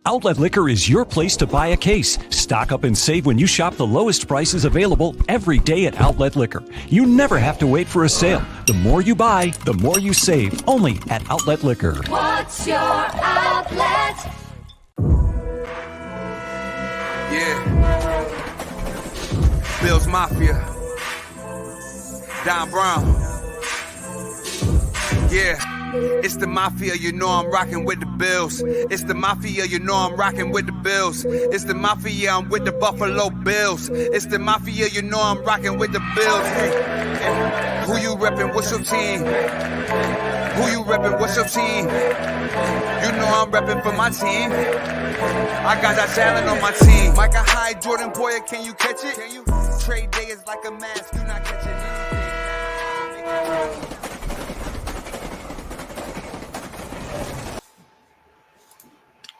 Outlet Liquor is your place to buy a case. Stock up and save when you shop the lowest prices available every day at Outlet Liquor. You never have to wait for a sale. The more you buy, the more you save. Only at Outlet Liquor. What's your outlet? Yeah. Bills Mafia. Don Brown. Yeah. It's the Mafia, you know I'm rocking with the Bills. It's the Mafia, you know I'm rocking with the Bills. It's the Mafia, I'm with the Buffalo Bills. It's the Mafia, you know I'm rocking with the Bills. Hey, who you reppin', what's your team? Who you reppin', what's your team? You know I'm reppin' for my team. I got that talent on my team. Micah Hyde, Jordan Boyer, can you catch it? Can you? Trade day is like a mask, you not catching anything.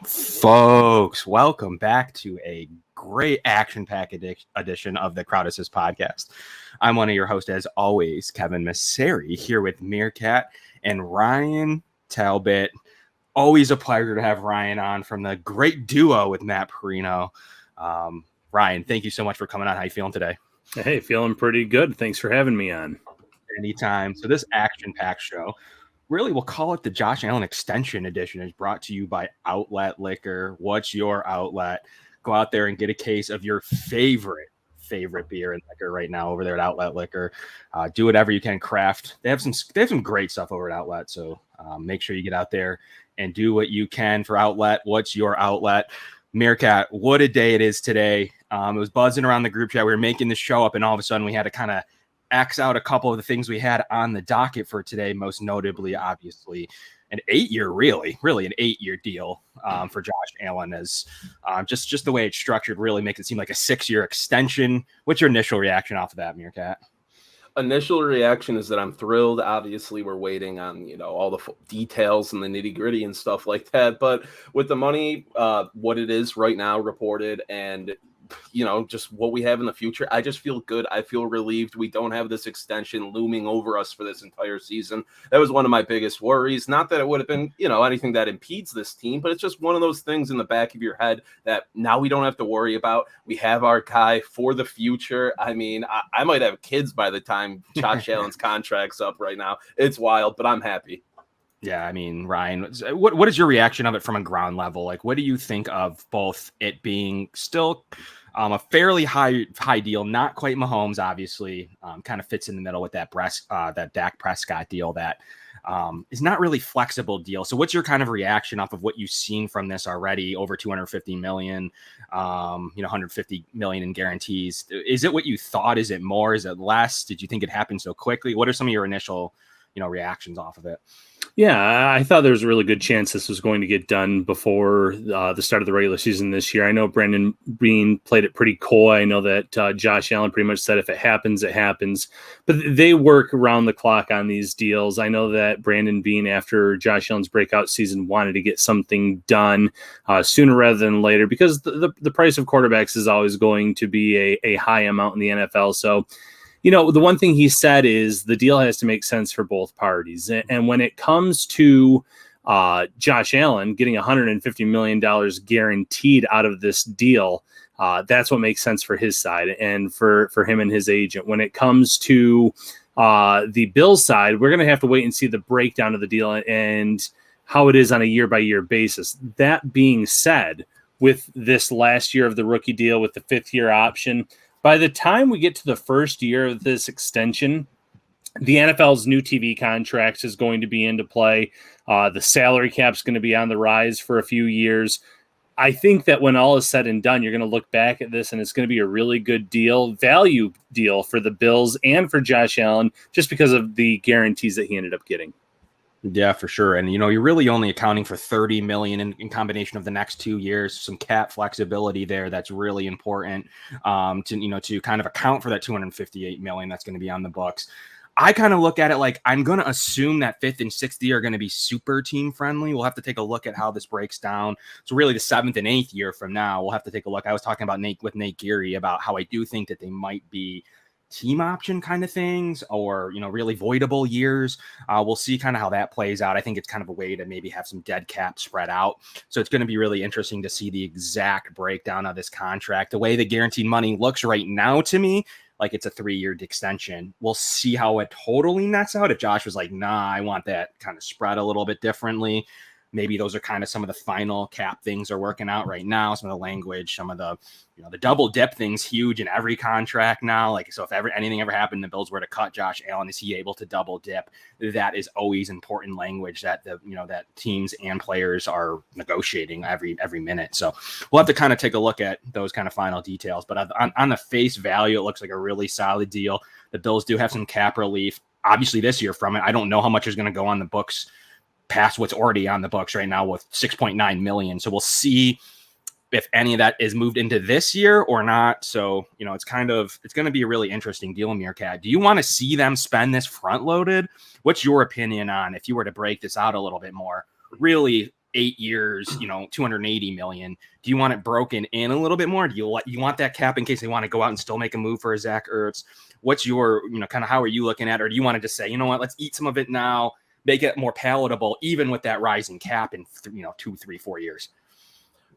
Folks, welcome back to a great action-packed edition of the Crowd Assist podcast. I'm one of your hosts, as always, Kevin Messeri, here with Meerkat and Ryan Talbot. Always a pleasure to have Ryan on from the great duo with Matt Perino. Ryan, thank you so much for coming on. How you feeling today? Hey, feeling pretty good. Thanks for having me on. Anytime. So this action-packed show, really, we'll call it the Josh Allen Extension Edition, is brought to you by Outlet Liquor. What's your outlet? Go out there and get a case of your favorite beer and liquor right now over there at Outlet Liquor. Do whatever you can craft. They have some great stuff over at Outlet, so make sure you get out there and do what you can for Outlet. What's your outlet? Meerkat, what a day it is today. It was buzzing around the group chat. We were making the show up, and all of a sudden we had to kind of X out a couple of the things we had on the docket for today, most notably, obviously, an 8-year, really an 8-year deal for Josh Allen. As just the way it's structured really makes it seem like a 6-year extension. What's your initial reaction off of that, Meerkat? Initial reaction is that I'm thrilled. Obviously, we're waiting on, all the details and the nitty gritty and stuff like that. But with the money, what it is right now reported, and just what we have in the future, I just feel good. I feel relieved we don't have this extension looming over us for this entire season. That was one of my biggest worries. Not that it would have been, anything that impedes this team, but it's just one of those things in the back of your head that now we don't have to worry about. We have our guy for the future. I mean, I might have kids by the time Josh Allen's contract's up right now. It's wild, but I'm happy. Yeah, I mean, Ryan, what is your reaction of it from a ground level? Like, what do you think of both it being still a fairly high deal, not quite Mahomes, obviously, kind of fits in the middle with that Dak Prescott deal that is not really flexible deal. So what's your kind of reaction off of what you've seen from this already? Over $250 million, $150 million in guarantees. Is it what you thought? Is it more? Is it less? Did you think it happened so quickly? What are some of your initial, reactions off of it? Yeah, I thought there was a really good chance this was going to get done before the start of the regular season this year. I know Brandon Beane played it pretty coy. I know that Josh Allen pretty much said if it happens, it happens. But they work around the clock on these deals. I know that Brandon Beane, after Josh Allen's breakout season, wanted to get something done sooner rather than later, because the price of quarterbacks is always going to be a high amount in the NFL. So, the one thing he said is the deal has to make sense for both parties. And when it comes to Josh Allen getting $150 million guaranteed out of this deal, that's what makes sense for his side and for him and his agent. When it comes to the Bills side, we're going to have to wait and see the breakdown of the deal and how it is on a year-by-year basis. That being said, with this last year of the rookie deal with the 5th-year option, by the time we get to the first year of this extension, the NFL's new TV contracts is going to be into play. The salary cap is going to be on the rise for a few years. I think that when all is said and done, you're going to look back at this and it's going to be a really good value deal for the Bills and for Josh Allen, just because of the guarantees that he ended up getting. Yeah, for sure. And, you're really only accounting for $30 million in combination of the next 2 years, some cap flexibility there. That's really important to kind of account for that $258 million that's going to be on the books. I kind of look at it like I'm going to assume that 5th and 6th year are going to be super team friendly. We'll have to take a look at how this breaks down. So really the 7th and 8th year from now, we'll have to take a look. I was talking about with Nate Geary about how I do think that they might be team option kind of things, or, really voidable years. We'll see kind of how that plays out. I think it's kind of a way to maybe have some dead cap spread out. So it's going to be really interesting to see the exact breakdown of this contract. The way the guaranteed money looks right now to me, like it's a 3-year extension. We'll see how it totally nets out. If Josh was like, nah, I want that kind of spread a little bit differently. Maybe those are kind of some of the final cap things are working out right now. Some of the language, some of the, the double dip thing's huge in every contract now. Like, so if anything ever happened, the Bills were to cut Josh Allen, is he able to double dip? That is always important language that that teams and players are negotiating every minute. So we'll have to kind of take a look at those kind of final details. But on the face value, it looks like a really solid deal. The Bills do have some cap relief, obviously, this year from it. I don't know how much is going to go on the books past what's already on the books right now with $6.9 million. So we'll see if any of that is moved into this year or not. So, it's going to be a really interesting deal, Meerkat. Do you want to see them spend this front loaded? What's your opinion on, if you were to break this out a little bit more, really 8 years, $280 million? Do you want it broken in a little bit more? Do you want that cap in case they want to go out and still make a move for a Zach Ertz? What's your, kind of how are you looking at it? Or do you want to just say, you know what, let's eat some of it now, make it more palatable, even with that rising cap in 2, 3, 4 years?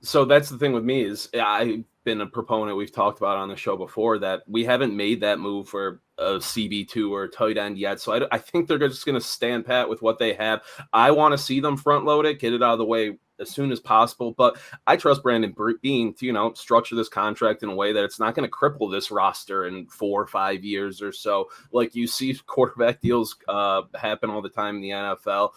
So that's the thing with me is I've been a proponent, we've talked about on the show before, that we haven't made that move for a CB2 or a tight end yet. So I think they're just going to stand pat with what they have. I want to see them front load it, get it out of the way as soon as possible. But I trust Brandon Beane to, structure this contract in a way that it's not going to cripple this roster in 4 or 5 years or so. Like you see quarterback deals happen all the time in the NFL.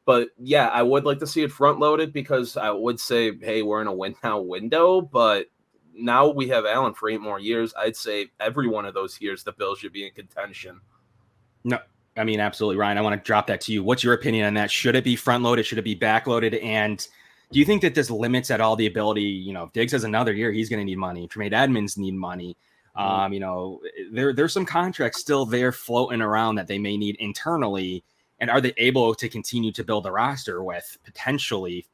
But yeah, I would like to see it front loaded, because I would say, hey, we're in a win now window, but now we have Allen for 8 more years. I'd say every one of those years, the Bills should be in contention. No, I mean, absolutely, Ryan. I want to drop that to you. What's your opinion on that? Should it be front loaded? Should it be back loaded? And do you think that this limits at all the ability? If Diggs has another year, he's going to need money. Tremaine Edmonds need money. There's some contracts still there floating around that they may need internally. And are they able to continue to build a roster with potentially,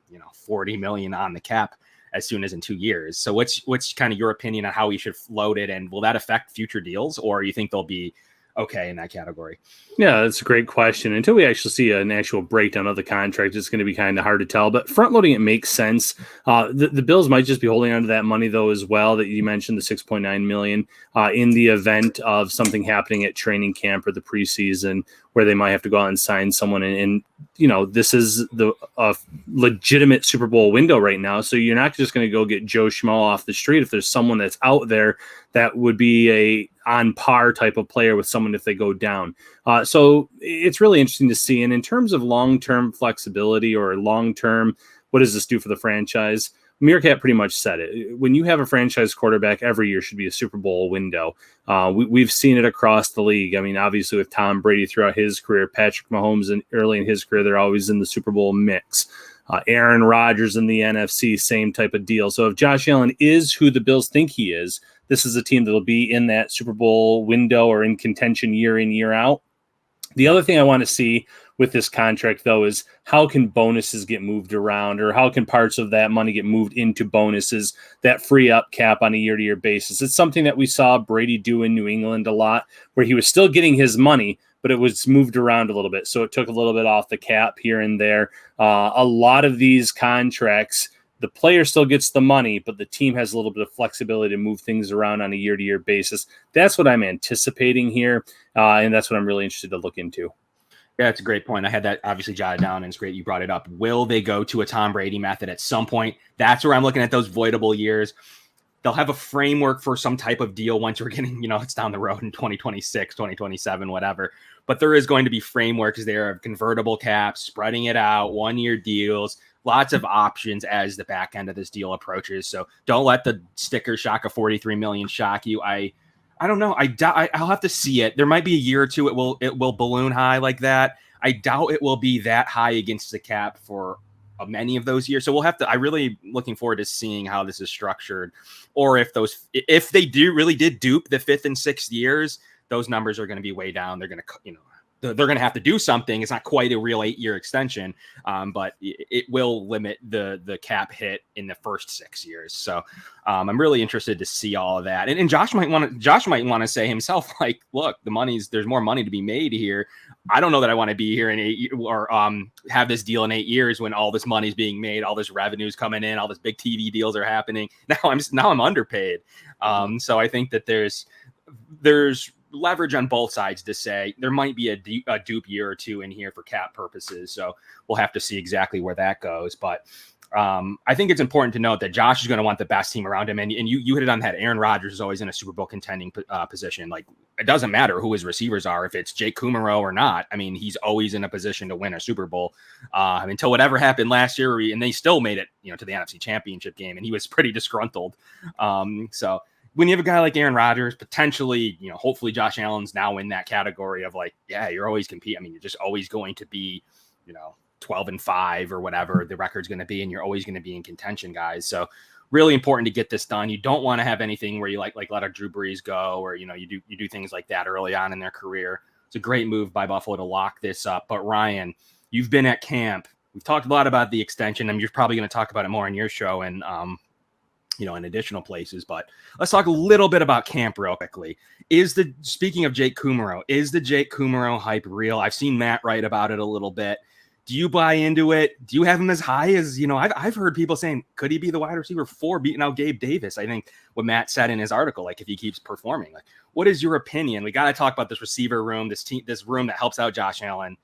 $40 million on the cap as soon as in 2 years? So what's kind of your opinion on how we should float it, and will that affect future deals, or you think they'll be okay in that category? Yeah, that's a great question. Until we actually see an actual breakdown of the contract, it's going to be kind of hard to tell. But front loading it makes sense. The Bills might just be holding on to that money though as well, that you mentioned, the $6.9 million, in the event of something happening at training camp or the preseason, where they might have to go out and sign someone. And this is the legitimate Super Bowl window right now. So you're not just going to go get Joe Schmo off the street. If there's someone that's out there that would be a on par type of player with someone if they go down. So it's really interesting to see. And in terms of long-term flexibility or long-term, what does this do for the franchise? Meerkat pretty much said it. When you have a franchise quarterback, every year should be a Super Bowl window. We've seen it across the league. I mean, obviously with Tom Brady throughout his career, Patrick Mahomes early in his career, they're always in the Super Bowl mix. Aaron Rodgers in the NFC, same type of deal. So if Josh Allen is who the Bills think he is, this is a team that will be in that Super Bowl window or in contention year in, year out. The other thing I want to see with this contract, though, is how can bonuses get moved around, or how can parts of that money get moved into bonuses that free up cap on a year-to-year basis? It's something that we saw Brady do in New England a lot, where he was still getting his money, but it was moved around a little bit. So it took a little bit off the cap here and there. A lot of these contracts, the player still gets the money, but the team has a little bit of flexibility to move things around on a year-to-year basis. That's what I'm anticipating here, and that's what I'm really interested to look into. Yeah, it's a great point. I had that obviously jotted down, and it's great you brought it up. Will they go to a Tom Brady method at some point? That's where I'm looking at those voidable years. They'll have a framework for some type of deal once we're getting, it's down the road in 2026, 2027, whatever. But there is going to be frameworks there of convertible caps, spreading it out, 1-year deals, lots of options as the back end of this deal approaches. So don't let the sticker shock of 43 million shock you. I don't know. I'll have to see it. There might be a year or two it will balloon high like that. I doubt it will be that high against the cap for many of those years. So we'll have to. I really looking forward to seeing how this is structured, or if they really did dupe the 5th and 6th years, those numbers are going to be way down. They're going to they're going to have to do something. It's not quite a real 8-year extension, but it will limit the cap hit in the first 6 years. So I'm really interested to see all of that. And Josh might want to say himself, like, look, there's more money to be made here. I don't know that I want to be here in 8 years or have this deal in 8 years when all this money's being made, all this revenue's coming in, all this big TV deals are happening. Now I'm underpaid. So I think that there's leverage on both sides to say there might be a dupe year or two in here for cap purposes. So we'll have to see exactly where that goes. But I think it's important to note that Josh is going to want the best team around him. And you hit it on that. Aaron Rodgers is always in a Super Bowl contending position. Like, it doesn't matter who his receivers are, if it's Jake Kumaro or not. I mean, he's always in a position to win a Super Bowl until whatever happened last year. And they still made it, to the NFC Championship game. And he was pretty disgruntled. So when you have a guy like Aaron Rodgers, potentially, hopefully Josh Allen's now in that category of like, yeah, you're always competing. I mean, you're just always going to be, 12-5 or whatever the record's going to be, and you're always going to be in contention, guys. So really important to get this done. You don't want to have anything where you like let a Drew Brees go, or you do things like that early on in their career. It's a great move by Buffalo to lock this up. But Ryan, you've been at camp. We've talked a lot about the extension, and you're probably going to talk about it more in your show and in additional places. But let's talk a little bit about camp real quickly. Speaking of Jake Kumaro, is the Jake Kumaro hype real? I've seen Matt write about it a little bit. Do you buy into it? Do you have him as high as, I've heard people saying, could he be the wide receiver 4 beating out Gabe Davis? I think what Matt said in his article, like if he keeps performing, like what is your opinion? We got to talk about this receiver room, this room that helps out Josh Allen.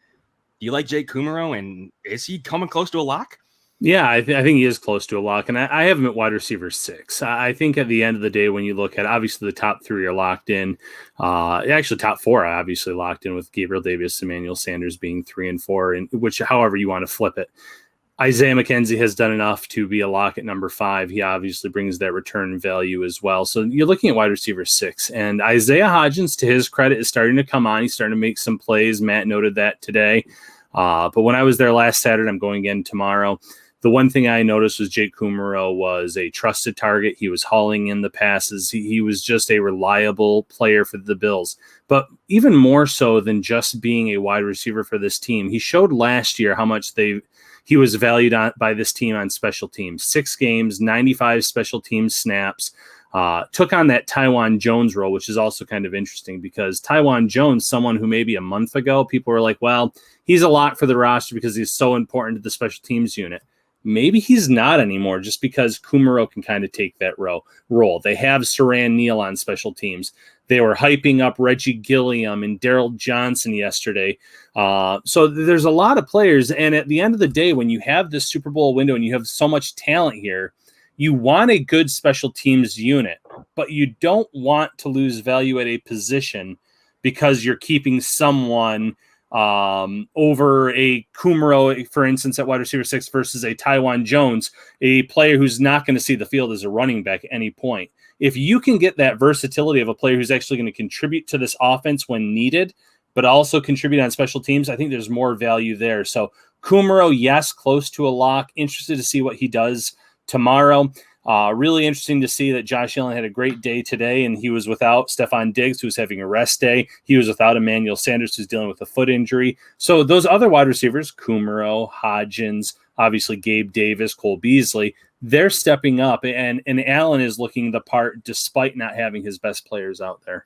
Do you like Jake Kumaro, and is he coming close to a lock? Yeah, I think he is close to a lock, and I have him at wide receiver 6. I think at the end of the day, when you look at, obviously the top 3 are locked in. Actually, top 4 are obviously locked in, with Gabriel Davis, Emmanuel Sanders being 3 and 4, and which, however you want to flip it. Isaiah McKenzie has done enough to be a lock at number 5. He obviously brings that return value as well. So you're looking at wide receiver 6, and Isaiah Hodgins, to his credit, is starting to come on. He's starting to make some plays. Matt noted that today. But when I was there last Saturday, I'm going again tomorrow. The one thing I noticed was Jake Kumaro was a trusted target. He was hauling in the passes. He was just a reliable player for the Bills. But even more so than just being a wide receiver for this team, he showed last year how much he was valued by this team on special teams. 6 games, 95 special teams snaps. Took on that Taiwan Jones role, which is also kind of interesting because Taiwan Jones, someone who maybe a month ago, people were like, well, he's a lock for the roster because he's so important to the special teams unit. Maybe he's not anymore, just because Kumaro can kind of take that role. They have Saran Neal on special teams. They were hyping up Reggie Gilliam and Daryl Johnson yesterday. So there's a lot of players. And at the end of the day, when you have this Super Bowl window and you have so much talent here, you want a good special teams unit, but you don't want to lose value at a position because you're keeping someone over a Kumaro, for instance, at wide receiver 6 versus a Taiwan Jones, a player who's not going to see the field as a running back at any point. If you can get that versatility of a player who's actually going to contribute to this offense when needed, but also contribute on special teams, I think there's more value there. So Kumaro, yes, close to a lock. Interested to see what he does tomorrow. Really interesting to see that Josh Allen had a great day today, and he was without Stephon Diggs, who's having a rest day. He was without Emmanuel Sanders, who's dealing with a foot injury. So those other wide receivers, Kumaro, Hodgins, obviously Gabe Davis, Cole Beasley, they're stepping up, and Allen is looking the part despite not having his best players out there.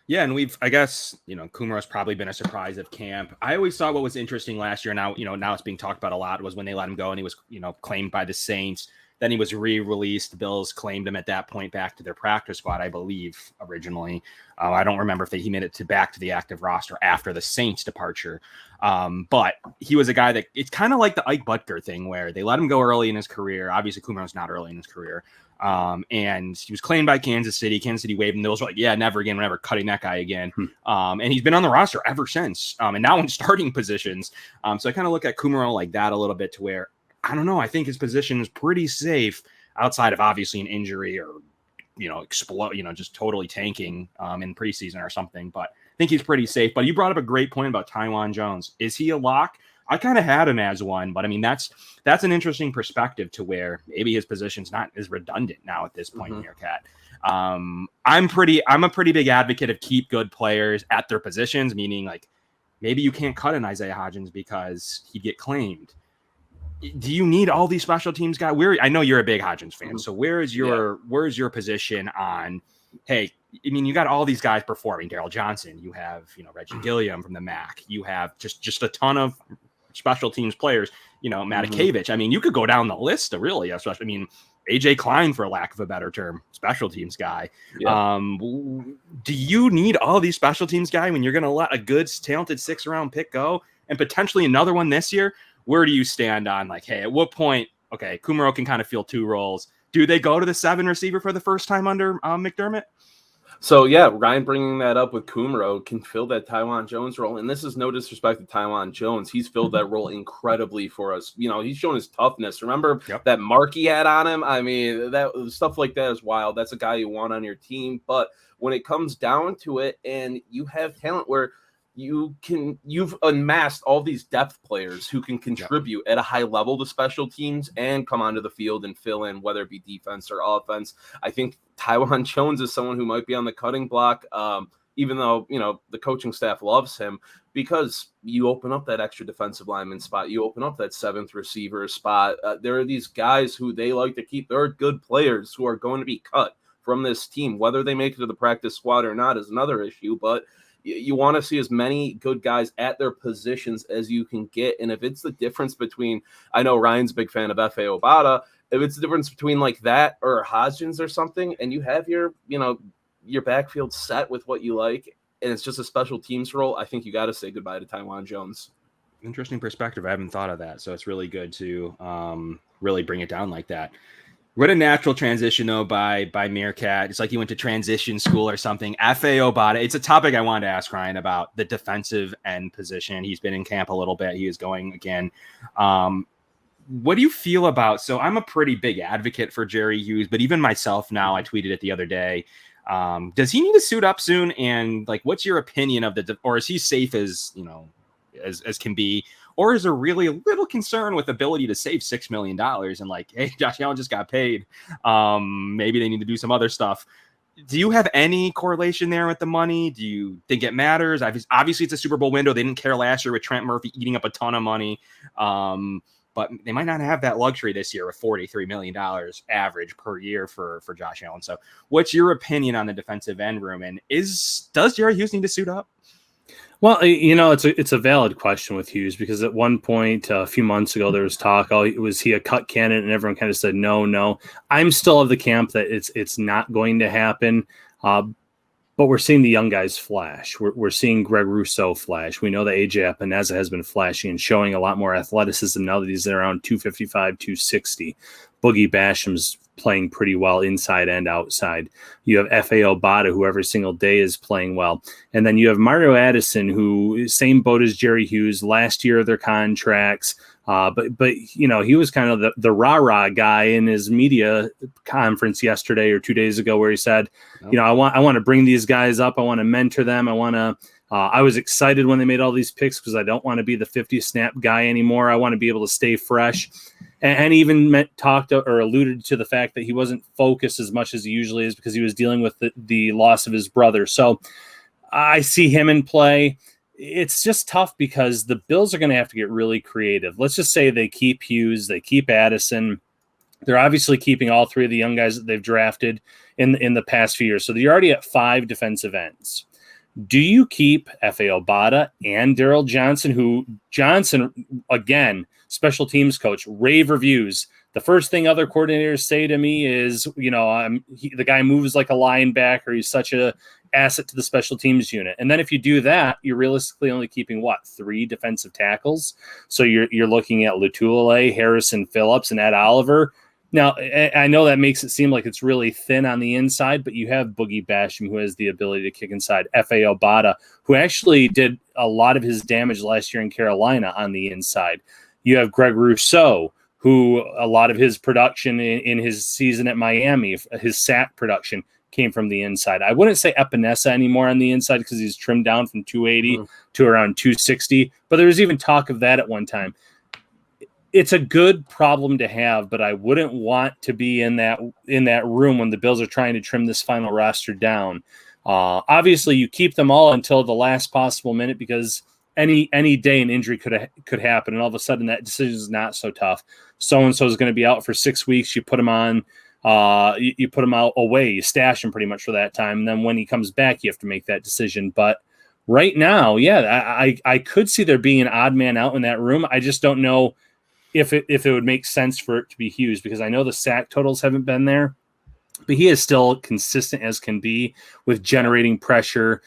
Yeah, and Kumaro's probably been a surprise of camp. I always thought what was interesting last year, now it's being talked about a lot, was when they let him go and he was, claimed by the Saints. Then he was re-released. The Bills claimed him at that point back to their practice squad, I believe, originally. I don't remember if he made it back to the active roster after the Saints' departure. But he was a guy that it's kind of like the Ike Butker thing where they let him go early in his career. Obviously, Kumaro's not early in his career. And he was claimed by Kansas City. Kansas City waived him. They was like, yeah, never again. We're never cutting that guy again. And he's been on the roster ever since. And now in starting positions. So I kind of look at Kumaro like that a little bit, to where, I don't know, I think his position is pretty safe outside of obviously an injury or, explode, just totally tanking in preseason or something. But I think he's pretty safe. But you brought up a great point about Taiwan Jones. Is he a lock? I kind of had him as one, but I mean, that's an interesting perspective, to where maybe his position's not as redundant now at this point in your cat. I'm a pretty big advocate of keep good players at their positions, meaning like maybe you can't cut an Isaiah Hodgins because he'd get claimed. Do you need all these special teams guys? I know you're a big Hodgins fan, so where's your position on? Hey, I mean, you got all these guys performing. Daryl Johnson, you have Reggie Gilliam from the MAC, you have just a ton of special teams players. Matakevich. I mean, you could go down the list of really, especially. I mean, AJ Klein, for lack of a better term, special teams guy. Yeah. Do you need all these special teams guy when you're going to let a good, talented 6th-round pick go and potentially another one this year? Where do you stand on hey, at what point? Okay, Kumaro can kind of fill 2 roles. Do they go to the 7 receiver for the first time under McDermott? So, yeah, Ryan bringing that up with Kumaro can fill that Taiwan Jones role. And this is no disrespect to Taiwan Jones. He's filled that role incredibly for us. He's shown his toughness. Remember that mark he had on him? I mean, that stuff like that is wild. That's a guy you want on your team. But when it comes down to it and you have talent where you've amassed all these depth players who can contribute at a high level to special teams and come onto the field and fill in, whether it be defense or offense. I think Taiwan Jones is someone who might be on the cutting block, even though, the coaching staff loves him, because you open up that extra defensive lineman spot. You open up that 7th receiver spot. There are these guys who they like to keep. There are good players who are going to be cut from this team. Whether they make it to the practice squad or not is another issue, but you want to see as many good guys at their positions as you can get. And if it's the difference between, I know Ryan's a big fan of F.A. Obata, if it's the difference between that or Hodgins or something, and you have your backfield set with what you like, and it's just a special teams role, I think you got to say goodbye to Taiwan Jones. Interesting perspective. I haven't thought of that. So it's really good to really bring it down like that. What a natural transition, though, by Meerkat. It's like you went to transition school or something. F.A. Obata. It's a topic I wanted to ask Ryan about, the defensive end position. He's been in camp a little bit. He is going again. What do you feel about? So I'm a pretty big advocate for Jerry Hughes, but even myself now, I tweeted it the other day. Does he need to suit up soon? And what's your opinion of or is he safe as can be? Or is there really a little concern with ability to save $6 million and hey, Josh Allen just got paid. Maybe they need to do some other stuff. Do you have any correlation there with the money? Do you think it matters? Obviously, it's a Super Bowl window. They didn't care last year with Trent Murphy eating up a ton of money. But they might not have that luxury this year with $43 million average per year for Josh Allen. So what's your opinion on the defensive end room? And does Jerry Hughes need to suit up? Well, it's a valid question with Hughes, because at one point a few months ago there was talk, was he a cut candidate? And everyone kind of said no. I'm still of the camp that it's not going to happen. But we're seeing the young guys flash. We're seeing Greg Rousseau flash. We know that AJ Epineza has been flashing and showing a lot more athleticism now that he's around 255, 260. Boogie Basham's playing pretty well inside and outside. You have F.A. Obata, who every single day is playing well. And then you have Mario Addison, who same boat as Jerry Hughes, last year of their contracts. But he was kind of the rah-rah guy in his media conference yesterday or 2 days ago, where he said, I want to bring these guys up. I want to mentor them. I was excited when they made all these picks because I don't want to be the 50 snap guy anymore. I want to be able to stay fresh. And even talked or alluded to the fact that he wasn't focused as much as he usually is because he was dealing with the loss of his brother. So I see him in play. It's just tough because the Bills are going to have to get really creative. Let's just say they keep Hughes, they keep Addison. They're obviously keeping all 3 of the young guys that they've drafted in the past few years. So you're already at 5 defensive ends. Do you keep F.A. Obata and Daryl Johnson, who Johnson, again, special teams coach, rave reviews. The first thing other coordinators say to me is, the guy moves like a linebacker. He's such a asset to the special teams unit. And then if you do that, you're realistically only keeping 3 defensive tackles. So you're looking at Lutulele, Harrison Phillips, and Ed Oliver. Now, I know that makes it seem like it's really thin on the inside, but you have Boogie Basham, who has the ability to kick inside, F.A. Obata, who actually did a lot of his damage last year in Carolina on the inside. You have Greg Rousseau, who a lot of his production in his season at Miami, his sack production, came from the inside. I wouldn't say Epinesa anymore on the inside because he's trimmed down from 280 to around 260, but there was even talk of that at one time. It's a good problem to have, but I wouldn't want to be in that room when the Bills are trying to trim this final roster down. Obviously, you keep them all until the last possible minute because any day an injury could happen, and all of a sudden that decision is not so tough. So and so is going to be out for 6 weeks. You put him on. You put him out away. You stash him pretty much for that time. And then when he comes back, you have to make that decision. But right now, I could see there being an odd man out in that room. I just don't know if it would make sense for it to be Hughes, because I know the sack totals haven't been there, but he is still consistent as can be with generating pressure,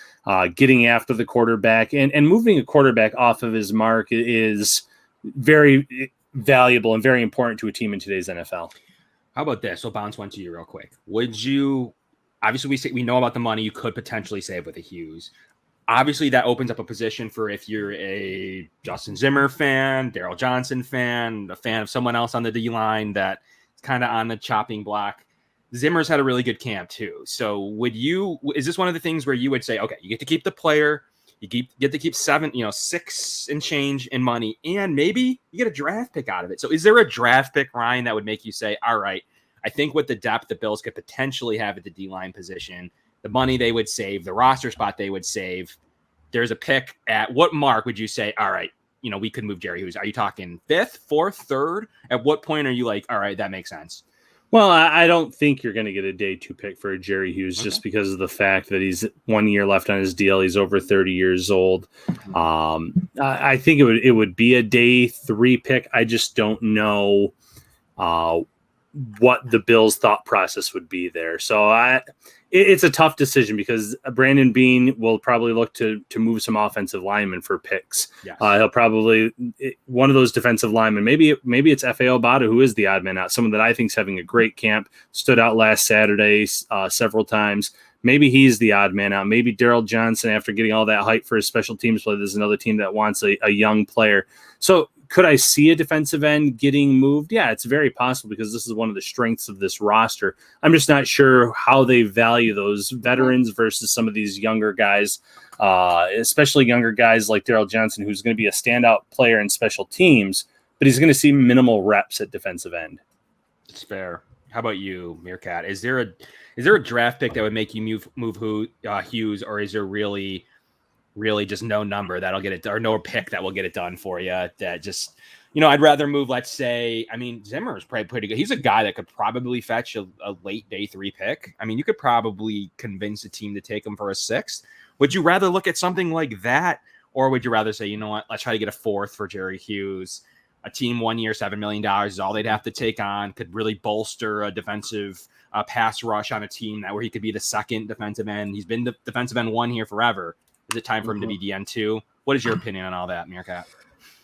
getting after the quarterback, and moving a quarterback off of his mark is very valuable and very important to a team in today's NFL. How about this? We'll bounce one to you real quick. Would you, obviously we know about the money you could potentially save with a Hughes. Obviously that opens up a position for if you're a Justin Zimmer fan, Daryl Johnson fan, a fan of someone else on the D-line that's kind of on the chopping block. Zimmer's had a really good camp too. So is this one of the things where you would say, okay, you get to keep the player, you get to keep 6 and change in money, and maybe you get a draft pick out of it. So is there a draft pick, Ryan, that would make you say, all right, I think with the depth the Bills could potentially have at the D-line position, the money they would save, the roster spot they would save, there's a pick at what mark would you say, all right, we could move Jerry Hughes? Are you talking 5th, 4th, 3rd? At what point are you like, all right, that makes sense? Well, I don't think you're going to get a day 2 pick for Jerry Hughes just because of the fact that he's 1 year left on his deal. He's over 30 years old. I think it would be a day 3 pick. I just don't know what the Bills' thought process would be there. So it's a tough decision because Brandon Beane will probably look to move some offensive linemen for picks. Yes. He'll probably one of those defensive linemen. Maybe it's F.A. Obata, who is the odd man out. Someone that I think is having a great camp, stood out last Saturday several times. Maybe he's the odd man out. Maybe Daryl Johnson, after getting all that hype for his special teams play, there's another team that wants a young player. So could I see a defensive end getting moved? Yeah, it's very possible because this is one of the strengths of this roster. I'm just not sure how they value those veterans versus some of these younger guys, especially younger guys like Daryl Johnson, who's going to be a standout player in special teams, but he's going to see minimal reps at defensive end. It's fair. How about you, Meerkat? Is there a draft pick that would make you move Hughes, or is there really just no number that'll get it, or no pick that will get it done for you? That just, I'd rather move, let's say, Zimmer is probably pretty good. He's a guy that could probably fetch a late day 3 pick. You could probably convince a team to take him for a 6th. Would you rather look at something like that? Or would you rather say, you know what, let's try to get a 4th for Jerry Hughes? A team 1 year, $7 million is all they'd have to take on, could really bolster a defensive pass rush on a team where he could be the 2nd defensive end. He's been the defensive end 1 here forever. Is it time for him to be DN2? What is your opinion on all that, Meerkat?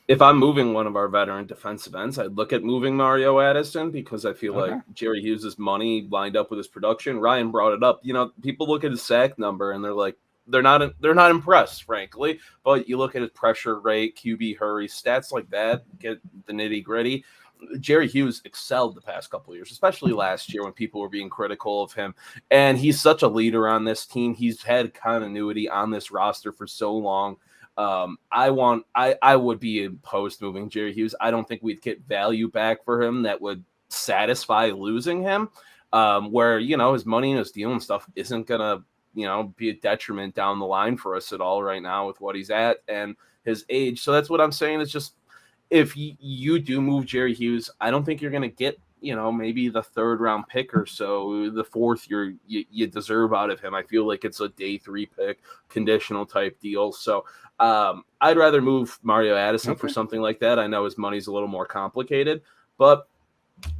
If I'm moving one of our veteran defensive ends, I'd look at moving Mario Addison because I feel like Jerry Hughes' money lined up with his production. Ryan brought it up. People look at his sack number and they're like, they're not impressed, frankly. But you look at his pressure rate, QB hurry, stats like that, get the nitty gritty. Jerry Hughes excelled the past couple of years, especially last year when people were being critical of him. And he's such a leader on this team. He's had continuity on this roster for so long. I would be opposed to moving Jerry Hughes. I don't think we'd get value back for him that would satisfy losing him. Where, his money and his deal and stuff isn't going to, be a detriment down the line for us at all right now with what he's at and his age. So that's what I'm saying. It's just, if you do move Jerry Hughes, I don't think you're going to get, maybe the 3rd round pick or so. The 4th you deserve out of him. I feel like it's a day 3 pick, conditional type deal. So I'd rather move Mario Addison for something like that. I know his money's a little more complicated, but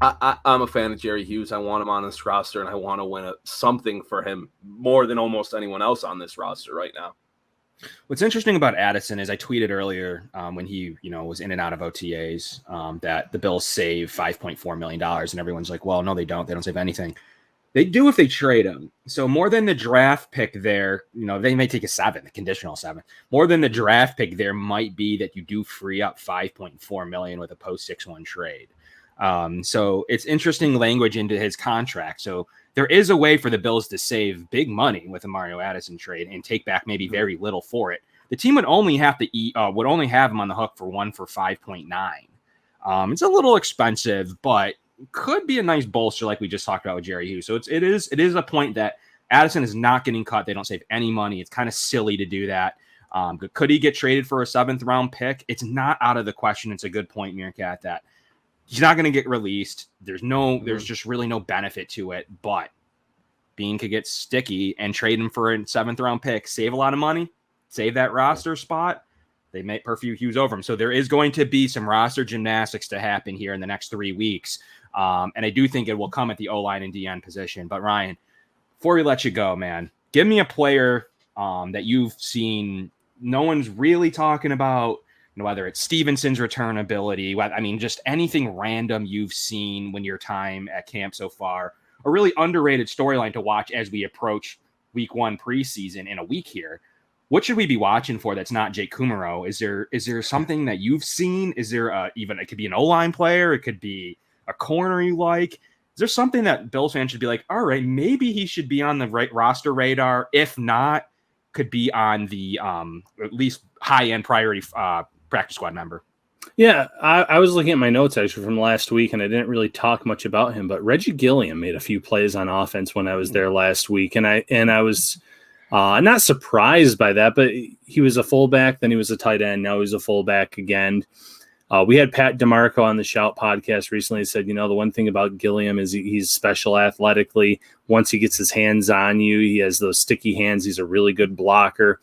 I'm a fan of Jerry Hughes. I want him on this roster, and I want to win something for him more than almost anyone else on this roster right now. What's interesting about Addison is I tweeted earlier when he, was in and out of OTAs that the Bills save $5.4 million, and everyone's like, well, no, they don't. They don't save anything. They do if they trade him. So more than the draft pick there, they may take a 7, a conditional 7. More than the draft pick there might be that you do free up $5.4 million with a post 6-1 trade. So it's interesting language into his contract. So there is a way for the Bills to save big money with a Mario Addison trade and take back maybe very little for it. The team would only have to would only have him on the hook for 5.9. It's a little expensive, but could be a nice bolster like we just talked about with Jerry Hughes. So it is a point that Addison is not getting cut. They don't save any money. It's kind of silly to do that. Could he get traded for a 7th round pick? It's not out of the question. It's a good point, Meerkat, that he's not going to get released. There's just really no benefit to it. But Bean could get sticky and trade him for a 7th round pick, save a lot of money, save that roster spot. They might pursue Hughes over him. So there is going to be some roster gymnastics to happen here in the next 3 weeks. And I do think it will come at the O-line and DN position. But Ryan, before we let you go, man, give me a player that you've seen no one's really talking about, whether it's Stevenson's return ability, just anything random you've seen when your time at camp so far, a really underrated storyline to watch as we approach week 1 preseason in a week here. What should we be watching for that's not Jake Kumaro? Is there something that you've seen? Is there it could be an O-line player, it could be a corner you like? Is there something that Bills fans should be like, all right, maybe he should be on the right roster radar? If not, could be on the at least high-end priority practice squad member. Yeah, I was looking at my notes actually from last week, and I didn't really talk much about him, but Reggie Gilliam made a few plays on offense when I was there last week, and I was not surprised by that, but he was a fullback, then he was a tight end, now he's a fullback again. We had Pat DeMarco on the Shout podcast recently. He said, the one thing about Gilliam is he's special athletically. Once he gets his hands on you, he has those sticky hands. He's a really good blocker.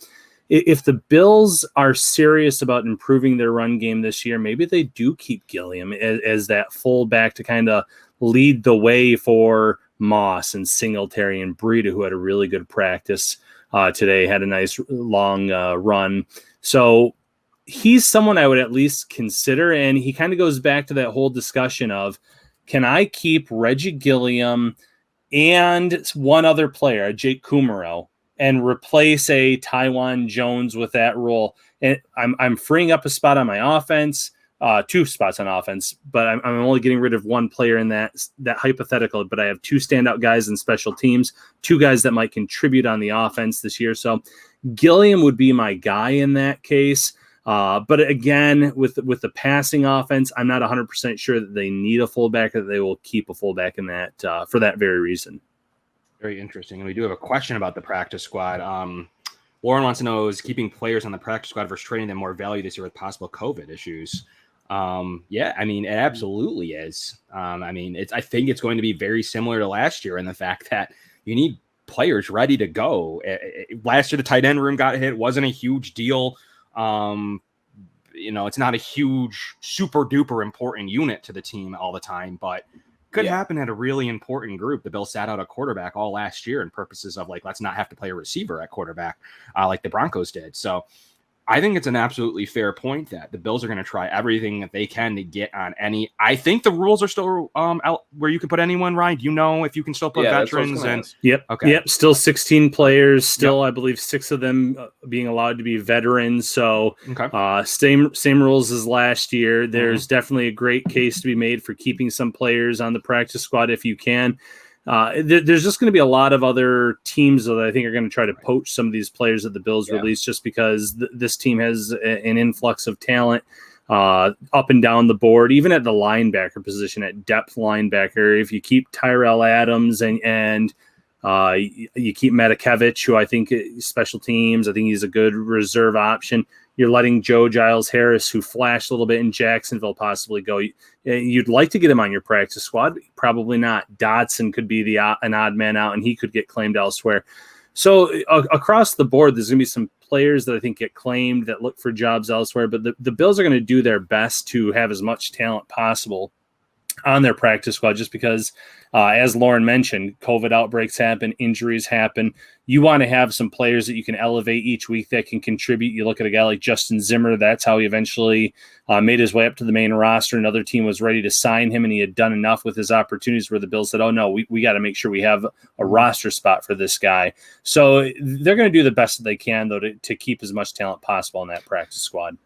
If the Bills are serious about improving their run game this year, maybe they do keep Gilliam as that fullback to kind of lead the way for Moss and Singletary and Breida, who had a really good practice today, had a nice long run. So he's someone I would at least consider, and he kind of goes back to that whole discussion of, can I keep Reggie Gilliam and one other player, Jake Kumaro, and replace a Tywan Jones with that role? And I'm freeing up a spot on my offense, 2 spots on offense, but I'm only getting rid of one player in that hypothetical, but I have 2 standout guys in special teams, 2 guys that might contribute on the offense this year. So Gilliam would be my guy in that case. But again, with the passing offense, I'm not 100% sure that they need a fullback, or that they will keep a fullback in that for that very reason. Very interesting. And we do have a question about the practice squad. Lauren wants to know, is keeping players on the practice squad versus training them more value this year with possible COVID issues? It absolutely is. I think it's going to be very similar to last year in the fact that you need players ready to go. Last year, the tight end room got hit. It wasn't a huge deal. It's not a huge, super duper important unit to the team all the time, but could happen at a really important group. The Bills sat out a quarterback all last year in purposes of let's not have to play a receiver at quarterback like the Broncos did. So I think it's an absolutely fair point that the Bills are going to try everything that they can to get on any. I think the rules are still out where you can put anyone, Ryan. Do you know if you can still put veterans? Yep. Still 16 players. Still, I believe 6 of them being allowed to be veterans. So same rules as last year. There's definitely a great case to be made for keeping some players on the practice squad if you can. There's just going to be a lot of other teams that I think are going to try to poach some of these players that the Bills release, just because this team has an influx of talent up and down the board, even at the linebacker position, at depth linebacker. If you keep Tyrell Adams and you keep Matakevich, who I think special teams, I think he's a good reserve option. You're letting Joe Giles Harris, who flashed a little bit in Jacksonville, possibly go. You'd like to get him on your practice squad, but probably not. Dotson could be an odd man out, and he could get claimed elsewhere. So across the board, there's going to be some players that I think get claimed that look for jobs elsewhere, but the Bills are going to do their best to have as much talent possible on their practice squad, just because, as Lauren mentioned, COVID outbreaks happen, injuries happen. You want to have some players that you can elevate each week that can contribute. You look at a guy like Justin Zimmer. That's how he eventually made his way up to the main roster. Another team was ready to sign him, and he had done enough with his opportunities where the Bills said, oh, no, we got to make sure we have a roster spot for this guy. So they're going to do the best that they can, though, to keep as much talent possible in that practice squad.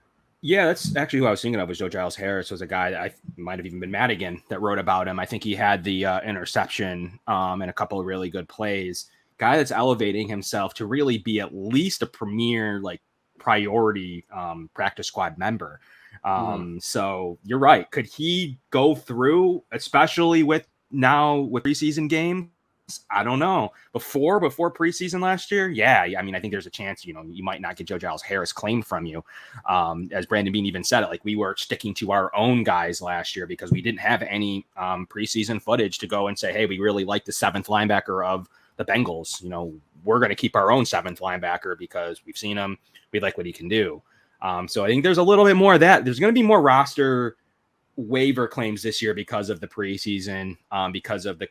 Yeah, that's actually who I was thinking of, was Joe Giles Harris. Was a guy that I might have even been Madigan that wrote about him. I think he had the interception and a couple of really good plays. Guy that's elevating himself to really be at least a premier, priority practice squad member. So you're right. Could he go through, especially with preseason game? I don't know. Before preseason last year, yeah, I mean, I think there's a chance, you might not get Joe Giles Harris claimed from you. As Brandon Bean even said it, like we were sticking to our own guys last year because we didn't have any preseason footage to go and say, hey, we really like the 7th linebacker of the Bengals. We're going to keep our own 7th linebacker because we've seen him. We like what he can do. So I think there's a little bit more of that. There's going to be more roster waiver claims this year because of the preseason, because of the,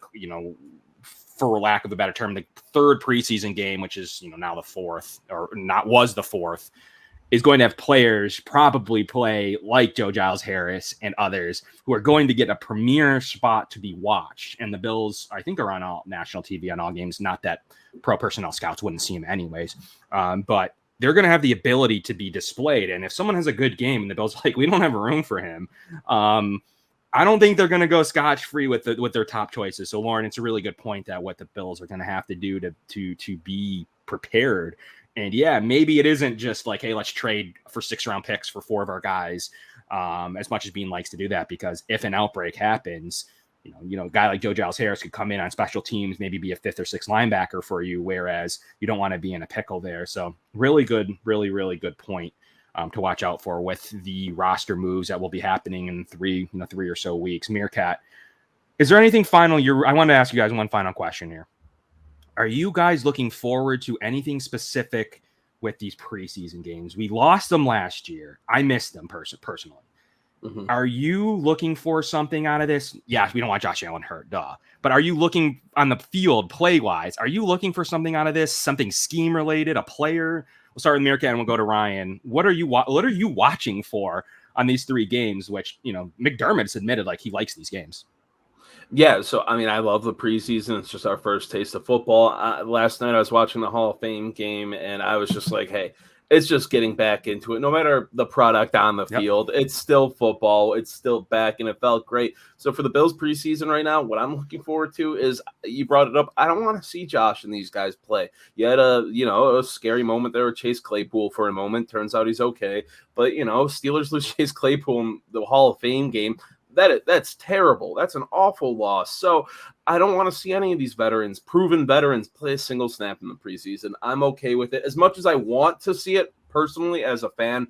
for lack of a better term, the 3rd preseason game, which is, now the 4th, or not was the 4th, is going to have players probably play like Joe Giles Harris and others who are going to get a premier spot to be watched. And the Bills, I think, are on all national TV on all games. Not that pro personnel scouts wouldn't see him anyways, but they're going to have the ability to be displayed. And if someone has a good game and the Bills like, we don't have room for him, I don't think they're going to go scotch-free with their top choices. So, Lauren, it's a really good point that what the Bills are going to have to do to be prepared. And yeah, maybe it isn't just like, hey, let's trade for 6th-round picks for 4 of our guys, as much as Bean likes to do that, because if an outbreak happens, a guy like Joe Giles Harris could come in on special teams, maybe be a 5th or 6th linebacker for you, whereas you don't want to be in a pickle there. So really good, really, really good point to watch out for with the roster moves that will be happening in 3 or so weeks. Meerkat, is there anything final? I want to ask you guys one final question here. Are you guys looking forward to anything specific with these preseason games? We lost them last year. I missed them personally. Mm-hmm. Are you looking for something out of this? Yeah, we don't want Josh Allen hurt, duh. But are you looking on the field, play-wise, are you looking for something out of this? Something scheme-related, a player? We'll start with Meerkat and we'll go to Ryan. What are you watching for on these 3 games, which, McDermott's admitted like he likes these games? Yeah, so I mean, I love the preseason. It's just our first taste of football. Last night I was watching the Hall of Fame game, and I was just like, hey, it's just getting back into it. No matter the product on the field, it's still football. It's still back, and it felt great. So for the Bills preseason right now, what I'm looking forward to is, you brought it up, I don't want to see Josh and these guys play. You had a scary moment there with Chase Claypool for a moment. Turns out he's okay. But, Steelers lose Chase Claypool in the Hall of Fame game. That's terrible. That's an awful loss. So I don't want to see any of these proven veterans, play a single snap in the preseason. I'm okay with it. As much as I want to see it personally as a fan,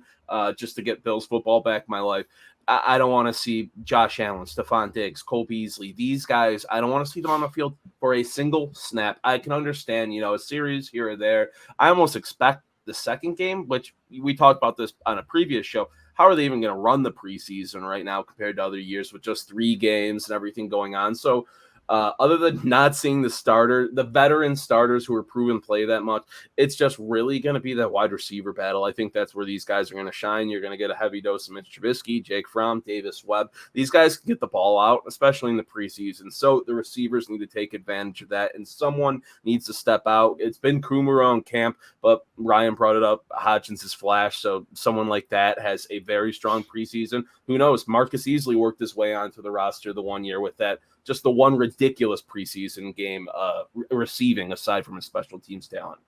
just to get Bills football back in my life, I don't want to see Josh Allen, Stephon Diggs, Cole Beasley, these guys. I don't want to see them on the field for a single snap. I can understand, a series here or there. I almost expect the second game, which we talked about this on a previous show. How are they even going to run the preseason right now compared to other years with just 3 games and everything going on? So other than not seeing the veteran starters who are proven play that much, it's just really going to be that wide receiver battle. I think that's where these guys are going to shine. You're going to get a heavy dose of Mitch Trubisky, Jake Fromm, Davis Webb. These guys can get the ball out, especially in the preseason. So the receivers need to take advantage of that, and someone needs to step out. It's been Kumaro in camp, but Ryan brought it up. Hodgins is flash, so someone like that has a very strong preseason. Who knows? Marcus easily worked his way onto the roster the one year with that. Just the one ridiculous preseason game receiving, aside from his special teams talent.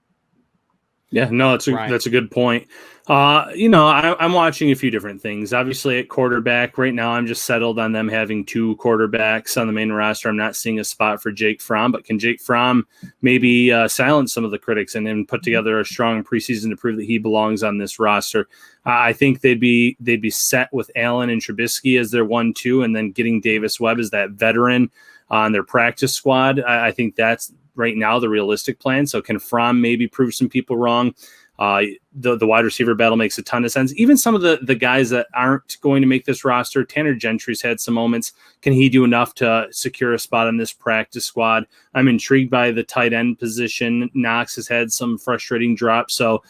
Yeah, no, that's a good point. I'm watching a few different things. Obviously, at quarterback, right now, I'm just settled on them having 2 quarterbacks on the main roster. I'm not seeing a spot for Jake Fromm, but can Jake Fromm maybe silence some of the critics and then put together a strong preseason to prove that he belongs on this roster? I think they'd be set with Allen and Trubisky as their 1-2, and then getting Davis Webb as that veteran on their practice squad. I think that's right now the realistic plan. So can Fromm maybe prove some people wrong? The wide receiver battle makes a ton of sense. Even some of the guys that aren't going to make this roster, Tanner Gentry's had some moments. Can he do enough to secure a spot on this practice squad? I'm intrigued by the tight end position. Knox has had some frustrating drops. So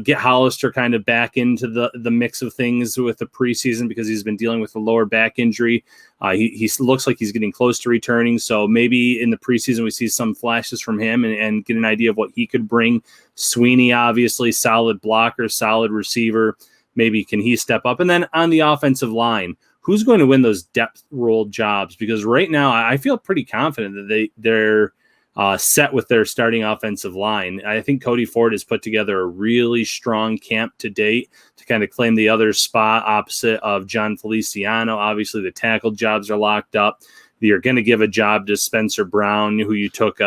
get Hollister kind of back into the mix of things with the preseason because he's been dealing with a lower back injury. He looks like he's getting close to returning. So maybe in the preseason we see some flashes from him and get an idea of what he could bring. Sweeney, obviously, solid blocker, solid receiver. Maybe can he step up? And then on the offensive line, who's going to win those depth role jobs? Because right now I feel pretty confident that they're set with their starting offensive line. I think Cody Ford has put together a really strong camp to date to kind of claim the other spot opposite of John Feliciano. Obviously, the tackle jobs are locked up. You're going to give a job to Spencer Brown, who you took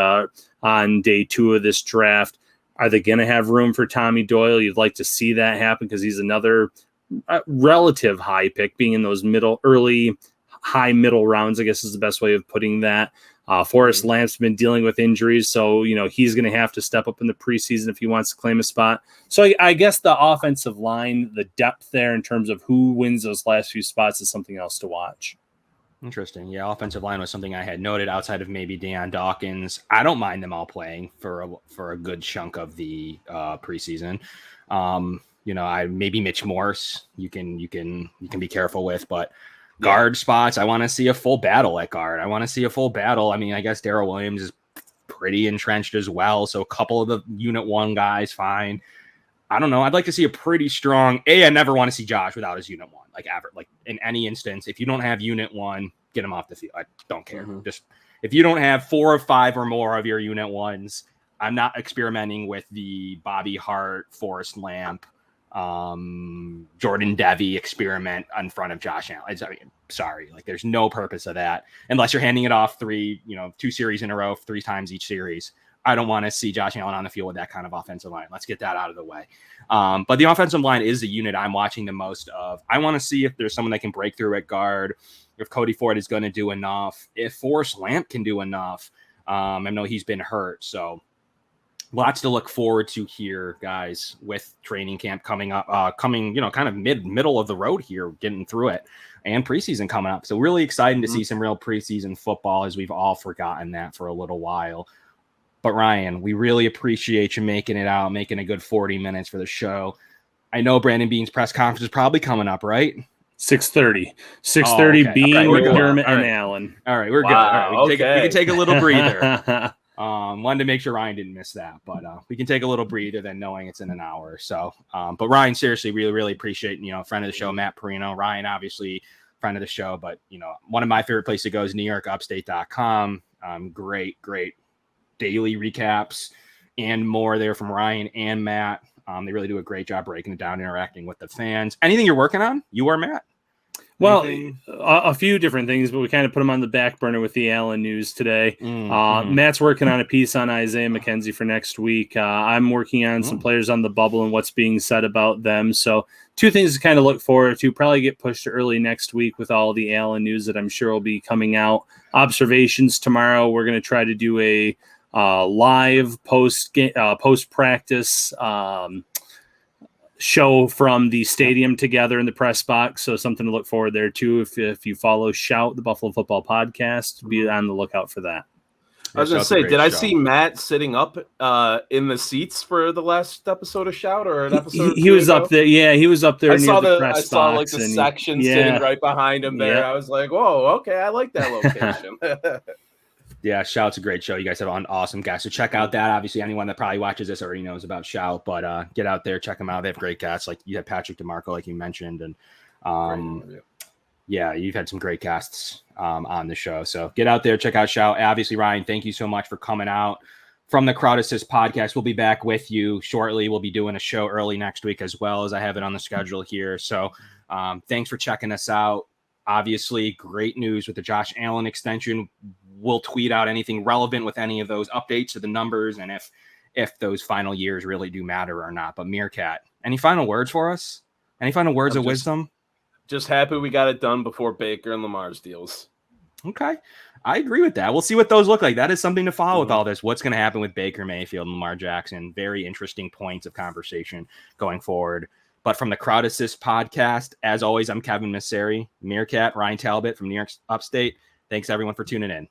on day 2 of this draft. Are they going to have room for Tommy Doyle? You'd like to see that happen because he's another relative high pick, being in those early high middle rounds, I guess is the best way of putting that. Forrest Lamp's been dealing with injuries, so he's going to have to step up in the preseason if he wants to claim a spot. So I guess the offensive line, the depth there in terms of who wins those last few spots is something else to watch. Interesting. Yeah, offensive line was something I had noted outside of maybe Deion Dawkins. I don't mind them all playing for a good chunk of the preseason. I maybe Mitch Morse you can be careful with, but guard spots, I want to see a full battle at guard. I want to see a full battle. I mean, I guess Darrell Williams is pretty entrenched as well, so a couple of the Unit 1 guys, fine. I don't know. I'd like to see a pretty strong. I never want to see Josh without his Unit 1. Like in any instance, if you don't have Unit 1, get him off the field. I don't care. Just if you don't have 4 or 5 or more of your Unit 1s, I'm not experimenting with the Bobby Hart, Forrest Lamp, Jordan Devy experiment in front of Josh Allen. Sorry, there's no purpose of that unless you're handing it off 2 series in a row, 3 times each series. I don't want to see Josh Allen on the field with that kind of offensive line. Let's get that out of the way. But the offensive line is the unit I'm watching the most of. I want to see if there's someone that can break through at guard, if Cody Ford is going to do enough, if Forrest Lamp can do enough. I know he's been hurt, so lots to look forward to here, guys, with training camp coming up, kind of middle of the road here, getting through it, and preseason coming up. So really exciting to see some real preseason football, as we've all forgotten that for a little while. But Ryan, we really appreciate you making it out, making a good 40 minutes for the show. I know Brandon Beane's press conference is probably coming up, right? 6:30. 6:30, okay. Beane, Right, McDermott, and Allen. All right, we're good. All right, we can take a little breather. Wanted to make sure Ryan didn't miss that, but we can take a little breather than knowing it's in an hour. So, but Ryan, seriously, really, really appreciate, friend of the show, Matt Perino. Ryan, obviously, friend of the show, but, one of my favorite places to go is NewYorkUpstate.com. Great daily recaps and more there from Ryan and Matt. They really do a great job breaking it down, interacting with the fans. Anything you're working on? You or Matt? Well, a few different things, but we kind of put them on the back burner with the Allen news today. Matt's working on a piece on Isaiah McKenzie for next week. I'm working on some players on the bubble and what's being said about them. So 2 things to kind of look forward to. Probably get pushed to early next week with all the Allen news that I'm sure will be coming out. Observations tomorrow. We're going to try to do a live post-practice show from the stadium together in the press box. So something to look forward there too. If you follow Shout, the Buffalo Football Podcast, be on the lookout for that. I was going to say, did I see Matt sitting up in the seats for the last episode of Shout, or an episode? He was up there. Yeah, he was up there. I saw the like the section sitting right behind him there. I was like, whoa, okay, I like that location. Yeah, Shout's a great show. You guys have on awesome guests. So check out that. Obviously, anyone that probably watches this already knows about Shout, but get out there, check them out. They have great guests. Like you had Patrick DeMarco, like you mentioned, and you've had some great guests on the show. So get out there, check out Shout. Obviously, Ryan, thank you so much for coming out from the Crowd Assist podcast. We'll be back with you shortly. We'll be doing a show early next week as well, as I have it on the schedule here. So thanks for checking us out. Obviously, great news with the Josh Allen extension. We'll tweet out anything relevant with any of those updates to the numbers and if those final years really do matter or not. But Meerkat, any final words for us? Any final words of wisdom? Just happy we got it done before Baker and Lamar's deals. Okay. I agree with that. We'll see what those look like. That is something to follow with all this. What's going to happen with Baker Mayfield and Lamar Jackson? Very interesting points of conversation going forward. But from the Crowd Assist podcast, as always, I'm Kevin Misseri, Meerkat, Ryan Talbot from New York Upstate. Thanks, everyone, for tuning in.